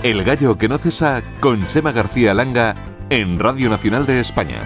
El gallo que no cesa con Chema García Langa en Radio Nacional de España.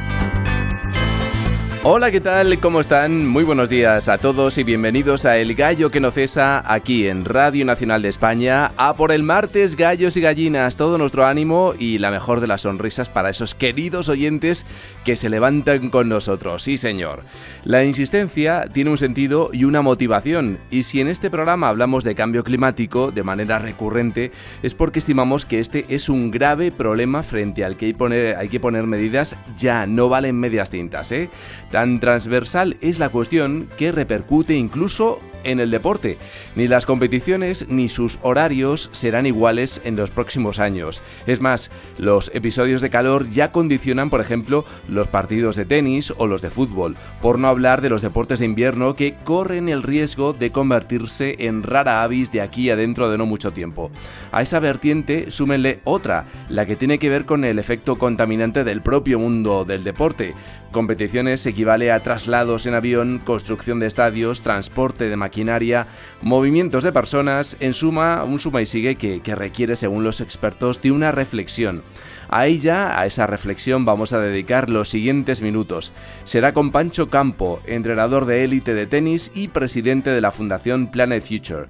Hola, ¿qué tal? ¿Cómo están? Muy buenos días a todos y bienvenidos a El Gallo que no cesa aquí en Radio Nacional de España. A por el martes, gallos y gallinas, todo nuestro ánimo y la mejor de las sonrisas para esos queridos oyentes que se levantan con nosotros. Sí, señor. La insistencia tiene un sentido y una motivación, y si en este programa hablamos de cambio climático de manera recurrente es porque estimamos que este es un grave problema frente al que hay que poner medidas ya, no valen medias tintas, ¿eh? Tan transversal es la cuestión que repercute incluso en el deporte. Ni las competiciones ni sus horarios serán iguales en los próximos años. Es más, los episodios de calor ya condicionan, por ejemplo, los partidos de tenis o los de fútbol, por no hablar de los deportes de invierno que corren el riesgo de convertirse en rara avis de aquí a dentro de no mucho tiempo. A esa vertiente súmenle otra, la que tiene que ver con el efecto contaminante del propio mundo del deporte. Competiciones equivale a traslados en avión, construcción de estadios, transporte de maquinaria, movimientos de personas, en suma, un suma y sigue que requiere, según los expertos, de una reflexión. A esa reflexión vamos a dedicar los siguientes minutos. Será con Pancho Campo, entrenador de élite de tenis y presidente de la Fundación Planet Future.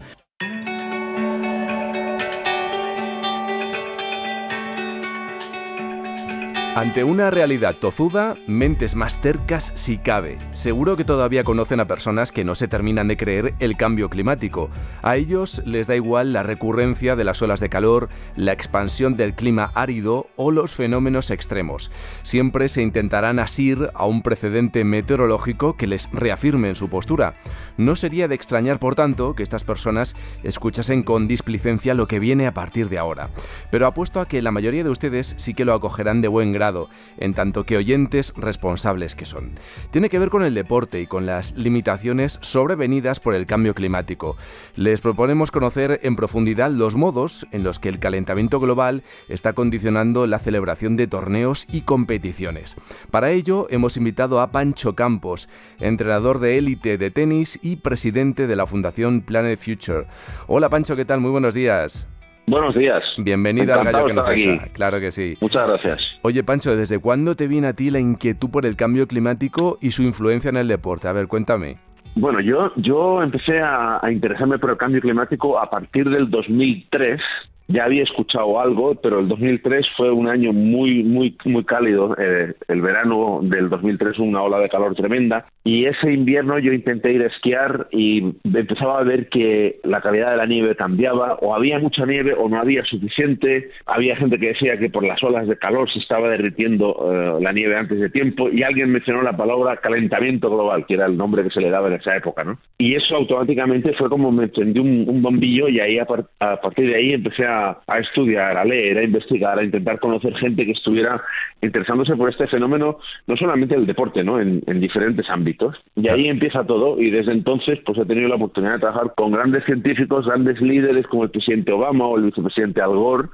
Ante una realidad tozuda, mentes más tercas si cabe. Seguro que todavía conocen a personas que no se terminan de creer el cambio climático. A ellos les da igual la recurrencia de las olas de calor, la expansión del clima árido o los fenómenos extremos. Siempre se intentarán asir a un precedente meteorológico que les reafirme en su postura. No sería de extrañar, por tanto, que estas personas escuchasen con displicencia lo que viene a partir de ahora. Pero apuesto a que la mayoría de ustedes sí que lo acogerán de buen grado, en tanto que oyentes responsables que son. Tiene que ver con el deporte y con las limitaciones sobrevenidas por el cambio climático. Les proponemos conocer en profundidad los modos en los que el calentamiento global está condicionando la celebración de torneos y competiciones. Para ello hemos invitado a Pancho Campos, entrenador de élite de tenis y presidente de la Fundación Planet Future. Hola Pancho, ¿qué tal? Muy buenos días. Buenos días. Bienvenido al Gallo que no cesa. Claro que sí. Muchas gracias. Oye, Pancho, ¿desde cuándo te viene a ti la inquietud por el cambio climático y su influencia en el deporte? A ver, cuéntame. Bueno, yo empecé a interesarme por el cambio climático a partir del 2003. Ya había escuchado algo, pero el 2003 fue un año muy cálido. El verano del 2003 una ola de calor tremenda. Y ese invierno yo intenté ir a esquiar y empezaba a ver que la calidad de la nieve cambiaba, o había mucha nieve o no había suficiente. Había gente que decía que por las olas de calor se estaba derritiendo la nieve antes de tiempo, y alguien mencionó la palabra calentamiento global, que era el nombre que se le daba en esa época, ¿no? Y eso automáticamente fue como me encendió un bombillo, y ahí a partir de ahí empecé a estudiar, a leer, a investigar, a intentar conocer gente que estuviera interesándose por este fenómeno, no solamente el deporte, ¿no? En diferentes ámbitos. Y ahí empieza todo, y desde entonces pues he tenido la oportunidad de trabajar con grandes científicos, grandes líderes como el presidente Obama o el vicepresidente Al Gore,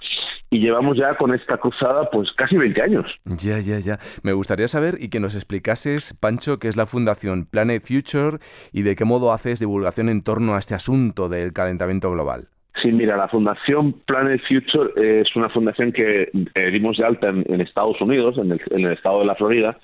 y llevamos ya con esta cruzada pues casi 20 años. Ya. Me gustaría saber y que nos explicases, Pancho, qué es la Fundación Planet Future y de qué modo haces divulgación en torno a este asunto del calentamiento global. Sí, mira, la Fundación Planet Future es una fundación que dimos de alta en Estados Unidos, en el estado de la Florida.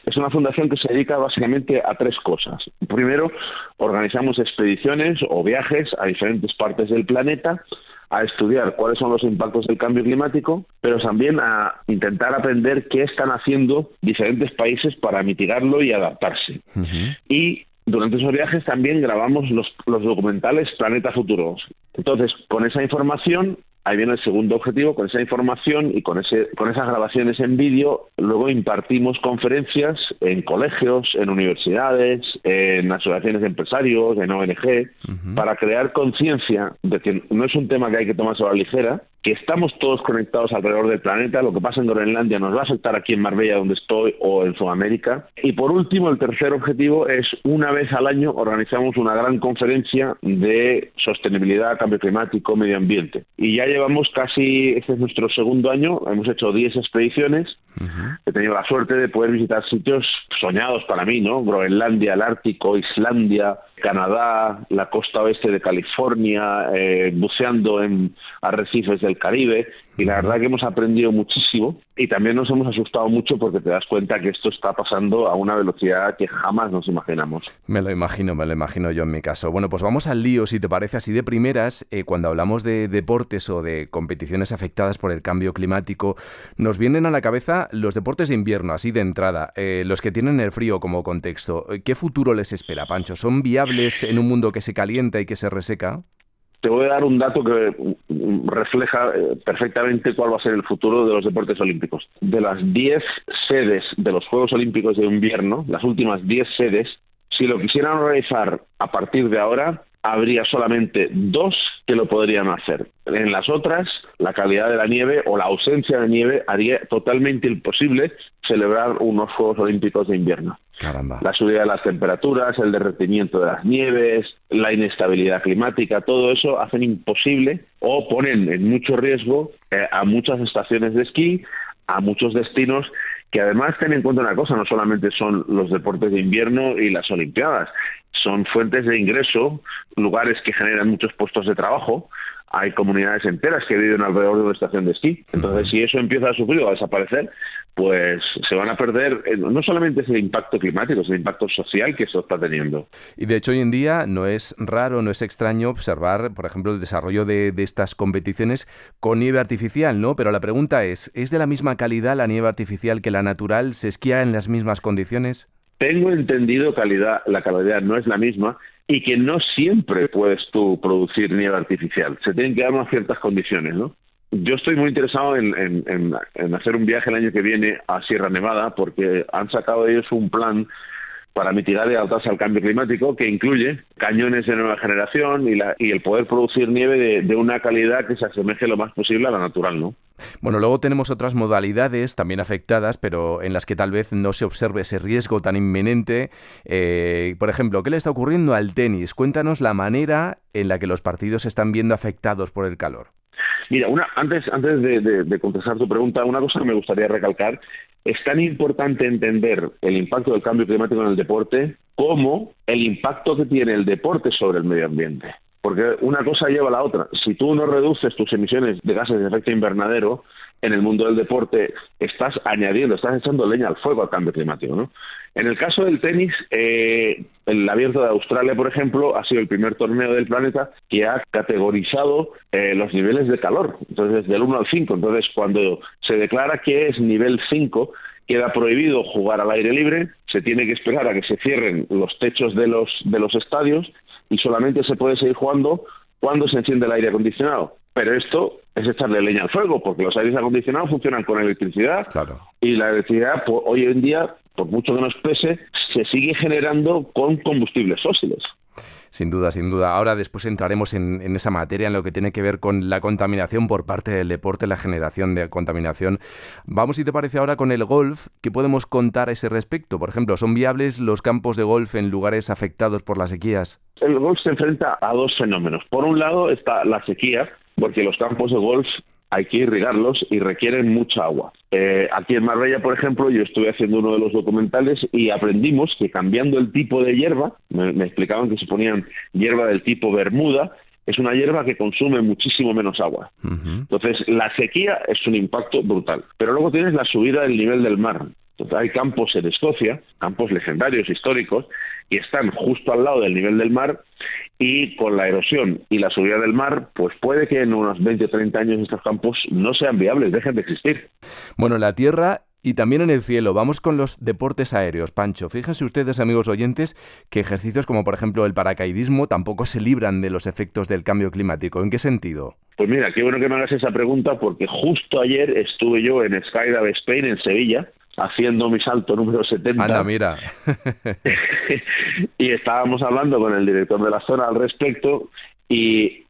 Es una fundación que se dedica básicamente a tres cosas. Primero, organizamos expediciones o viajes a diferentes partes del planeta a estudiar cuáles son los impactos del cambio climático, pero también a intentar aprender qué están haciendo diferentes países para mitigarlo y adaptarse. Uh-huh. Y durante esos viajes también grabamos los documentales Planeta Futuro. Entonces, con esa información, ahí viene el segundo objetivo, con esa información y con esas grabaciones en vídeo, luego impartimos conferencias en colegios, en universidades, en asociaciones de empresarios, en ONG, uh-huh, para crear conciencia de que no es un tema que hay que tomarse a la ligera, que estamos todos conectados alrededor del planeta. Lo que pasa en Groenlandia nos va a afectar aquí en Marbella, donde estoy, o en Sudamérica. Y por último, el tercer objetivo es, una vez al año organizamos una gran conferencia de sostenibilidad, cambio climático, medio ambiente. Y ya llevamos este es nuestro segundo año, hemos hecho 10 expediciones. Uh-huh. He tenido la suerte de poder visitar sitios soñados para mí, ¿no? Groenlandia, el Ártico, Islandia, Canadá, la costa oeste de California, buceando en arrecifes del Caribe, Y la verdad que hemos aprendido muchísimo y también nos hemos asustado mucho porque te das cuenta que esto está pasando a una velocidad que jamás nos imaginamos. Me lo imagino yo en mi caso. Bueno, pues vamos al lío, si te parece, así de primeras. Cuando hablamos de deportes o de competiciones afectadas por el cambio climático, nos vienen a la cabeza los deportes de invierno, así de entrada, los que tienen el frío como contexto. ¿Qué futuro les espera, Pancho? ¿Son viables en un mundo que se calienta y que se reseca? Te voy a dar un dato que refleja perfectamente cuál va a ser el futuro de los deportes olímpicos. De las 10 sedes de los Juegos Olímpicos de invierno, las últimas 10 sedes, si lo quisieran realizar a partir de ahora, habría solamente 2 que lo podrían hacer. En las otras, la calidad de la nieve o la ausencia de nieve haría totalmente imposible celebrar unos Juegos Olímpicos de invierno. Caramba. La subida de las temperaturas, el derretimiento de las nieves, la inestabilidad climática, todo eso hacen imposible o ponen en mucho riesgo a muchas estaciones de esquí, a muchos destinos que además ten en cuenta una cosa, no solamente son los deportes de invierno y las Olimpiadas, son fuentes de ingreso, lugares que generan muchos puestos de trabajo. Hay comunidades enteras que viven alrededor de una estación de esquí. Entonces, si eso empieza a sufrir o a desaparecer, pues se van a perder no solamente ese impacto climático, ese impacto social que esto está teniendo. Y de hecho hoy en día no es raro, no es extraño observar, por ejemplo, el desarrollo de estas competiciones con nieve artificial, ¿no? Pero la pregunta ¿es de la misma calidad la nieve artificial que la natural? ¿Se esquía en las mismas condiciones? Tengo entendido que la calidad no es la misma y que no siempre puedes tú producir nieve artificial. Se tienen que dar unas ciertas condiciones, ¿no? Yo estoy muy interesado en hacer un viaje el año que viene a Sierra Nevada porque han sacado ellos un plan para mitigar y adaptarse al cambio climático que incluye cañones de nueva generación y el poder producir nieve de una calidad que se asemeje lo más posible a la natural, ¿no? Bueno, luego tenemos otras modalidades también afectadas, pero en las que tal vez no se observe ese riesgo tan inminente. Por ejemplo, ¿qué le está ocurriendo al tenis? Cuéntanos la manera en la que los partidos se están viendo afectados por el calor. Mira, antes de contestar tu pregunta, una cosa que me gustaría recalcar: es tan importante entender el impacto del cambio climático en el deporte como el impacto que tiene el deporte sobre el medio ambiente. Porque una cosa lleva a la otra. Si tú no reduces tus emisiones de gases de efecto invernadero, en el mundo del deporte estás echando leña al fuego al cambio climático, ¿no? En el caso del tenis, el Abierto de Australia, por ejemplo, ha sido el primer torneo del planeta que ha categorizado los niveles de calor, entonces del 1 al 5. Entonces, cuando se declara que es nivel 5, queda prohibido jugar al aire libre, se tiene que esperar a que se cierren los techos de los estadios y solamente se puede seguir jugando cuando se enciende el aire acondicionado. Pero esto es echarle leña al fuego, porque los aires acondicionados funcionan con electricidad. Claro. Y la electricidad, pues, hoy en día, por mucho que nos pese, se sigue generando con combustibles fósiles. Sin duda. Ahora después entraremos en esa materia, en lo que tiene que ver con la contaminación por parte del deporte, la generación de contaminación. Vamos, si te parece, ahora con el golf. ¿Qué podemos contar a ese respecto? Por ejemplo, ¿son viables los campos de golf en lugares afectados por las sequías? El golf se enfrenta a dos fenómenos. Por un lado está la sequía, porque los campos de golf hay que irrigarlos y requieren mucha agua. Aquí en Marbella, por ejemplo, yo estuve haciendo uno de los documentales y aprendimos que cambiando el tipo de hierba, me explicaban que se ponían hierba del tipo Bermuda, es una hierba que consume muchísimo menos agua. Uh-huh. Entonces, la sequía es un impacto brutal. Pero luego tienes la subida del nivel del mar. Entonces, hay campos en Escocia, campos legendarios, históricos, y están justo al lado del nivel del mar, y con la erosión y la subida del mar, pues puede que en unos 20 o 30 años estos campos no sean viables, dejen de existir. Bueno, la tierra y también en el cielo. Vamos con los deportes aéreos, Pancho. Fíjense ustedes, amigos oyentes, que ejercicios como, por ejemplo, el paracaidismo tampoco se libran de los efectos del cambio climático. ¿En qué sentido? Pues mira, qué bueno que me hagas esa pregunta, porque justo ayer estuve yo en Skydive Spain, en Sevilla, haciendo mi salto número 70. Anda, mira. Y estábamos hablando con el director de la zona al respecto y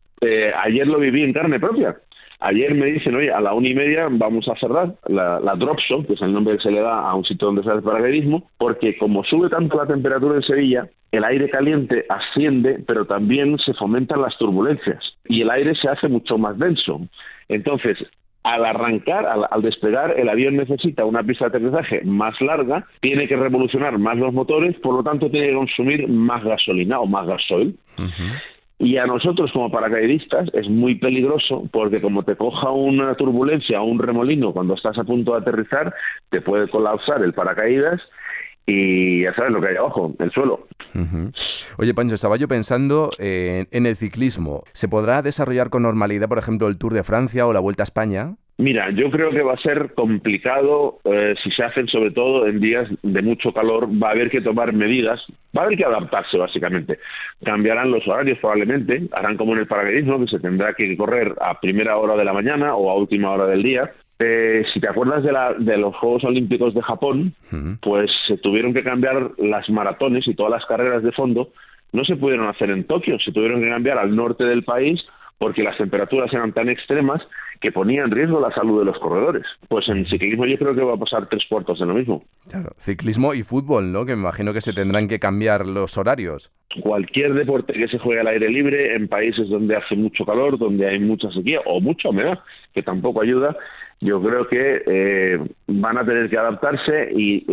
ayer lo viví en carne propia. Ayer me dicen, oye, a la 1:30 vamos a cerrar la drop zone, que es el nombre que se le da a un sitio donde se hace el paracaidismo, porque como sube tanto la temperatura en Sevilla, el aire caliente asciende, pero también se fomentan las turbulencias y el aire se hace mucho más denso. Entonces, al arrancar, al despegar, el avión necesita una pista de aterrizaje más larga, tiene que revolucionar más los motores, por lo tanto tiene que consumir más gasolina o más gasoil. Uh-huh. Y a nosotros como paracaidistas es muy peligroso porque como te coja una turbulencia o un remolino cuando estás a punto de aterrizar, te puede colapsar el paracaídas y ya sabes lo que hay abajo, el suelo. Uh-huh. Oye, Pancho, estaba yo pensando en el ciclismo. ¿Se podrá desarrollar con normalidad, por ejemplo, el Tour de Francia o la Vuelta a España? Mira, yo creo que va a ser complicado si se hacen sobre todo en días de mucho calor. Va a haber que tomar medidas, va a haber que adaptarse básicamente. Cambiarán los horarios probablemente, harán como en el paracaidismo, que se tendrá que correr a primera hora de la mañana o a última hora del día. Si te acuerdas de los Juegos Olímpicos de Japón, pues se tuvieron que cambiar las maratones y todas las carreras de fondo. No se pudieron hacer en Tokio, se tuvieron que cambiar al norte del país porque las temperaturas eran tan extremas que ponía en riesgo la salud de los corredores. Pues en ciclismo yo creo que va a pasar 3/4 de lo mismo. Claro, ciclismo y fútbol, ¿no? Que me imagino que se tendrán que cambiar los horarios. Cualquier deporte que se juegue al aire libre en países donde hace mucho calor, donde hay mucha sequía o mucha humedad, que tampoco ayuda, yo creo que van a tener que adaptarse y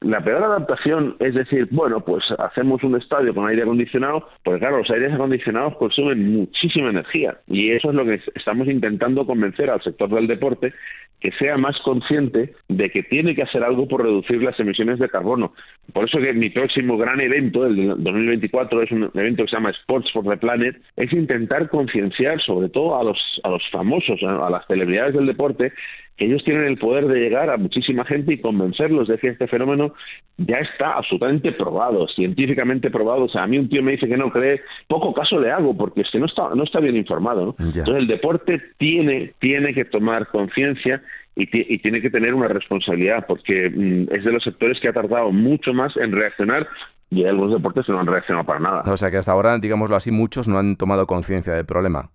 la peor adaptación es decir, bueno, pues hacemos un estadio con aire acondicionado, porque claro, los aires acondicionados consumen muchísima energía y eso es lo que estamos intentando convencer al sector del deporte, que sea más consciente de que tiene que hacer algo por reducir las emisiones de carbono. Por eso que mi próximo gran evento, el de 2024, es un evento que se llama Sports for the Planet, es intentar concienciar sobre todo a los famosos, a las celebridades del deporte, que ellos tienen el poder de llegar a muchísima gente y convencerlos de que este fenómeno ya está absolutamente probado, científicamente probado. O sea, a mí un tío me dice que no cree, poco caso le hago, porque es que no está bien informado, ¿no? Ya. Entonces el deporte tiene que tomar conciencia y tiene que tener una responsabilidad, porque es de los sectores que ha tardado mucho más en reaccionar y hay algunos deportes que no han reaccionado para nada. O sea que hasta ahora, digámoslo así, muchos no han tomado conciencia del problema.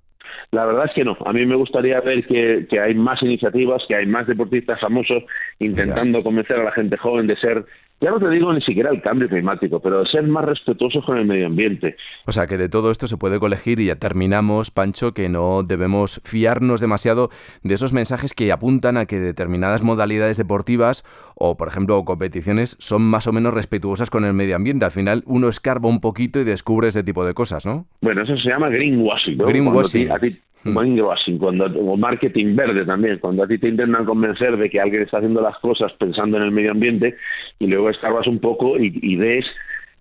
La verdad es que no. A mí me gustaría ver que hay más iniciativas, que hay más deportistas famosos intentando convencer a la gente joven de ser, ya no te digo ni siquiera el cambio climático, pero de ser más respetuosos con el medio ambiente. O sea que de todo esto se puede colegir y ya terminamos, Pancho, que no debemos fiarnos demasiado de esos mensajes que apuntan a que determinadas modalidades deportivas o, por ejemplo, competiciones son más o menos respetuosas con el medio ambiente. Al final uno escarba un poquito y descubre ese tipo de cosas, ¿no? Bueno, eso se llama greenwashing, ¿no? Greenwashing. Greenwashing, o marketing verde también, cuando a ti te intentan convencer de que alguien está haciendo las cosas pensando en el medio ambiente y luego escarbas un poco y ves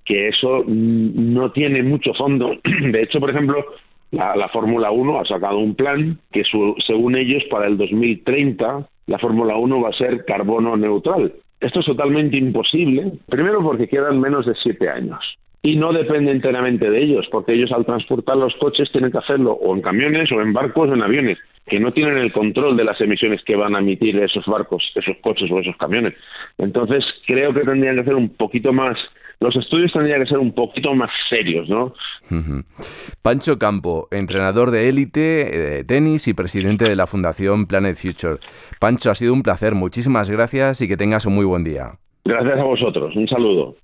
que eso no tiene mucho fondo. De hecho, por ejemplo, la Fórmula 1 ha sacado un plan que según ellos para el 2030 la Fórmula 1 va a ser carbono neutral. Esto es totalmente imposible, primero porque quedan menos de 7 años. Y no depende enteramente de ellos, porque ellos al transportar los coches tienen que hacerlo o en camiones o en barcos o en aviones, que no tienen el control de las emisiones que van a emitir esos barcos, esos coches o esos camiones. Entonces creo que tendrían que ser un poquito más, los estudios tendrían que ser un poquito más serios, ¿no? Pancho Campo, entrenador de élite, de tenis y presidente de la Fundación Planet Future. Pancho, ha sido un placer, muchísimas gracias y que tengas un muy buen día. Gracias a vosotros, un saludo.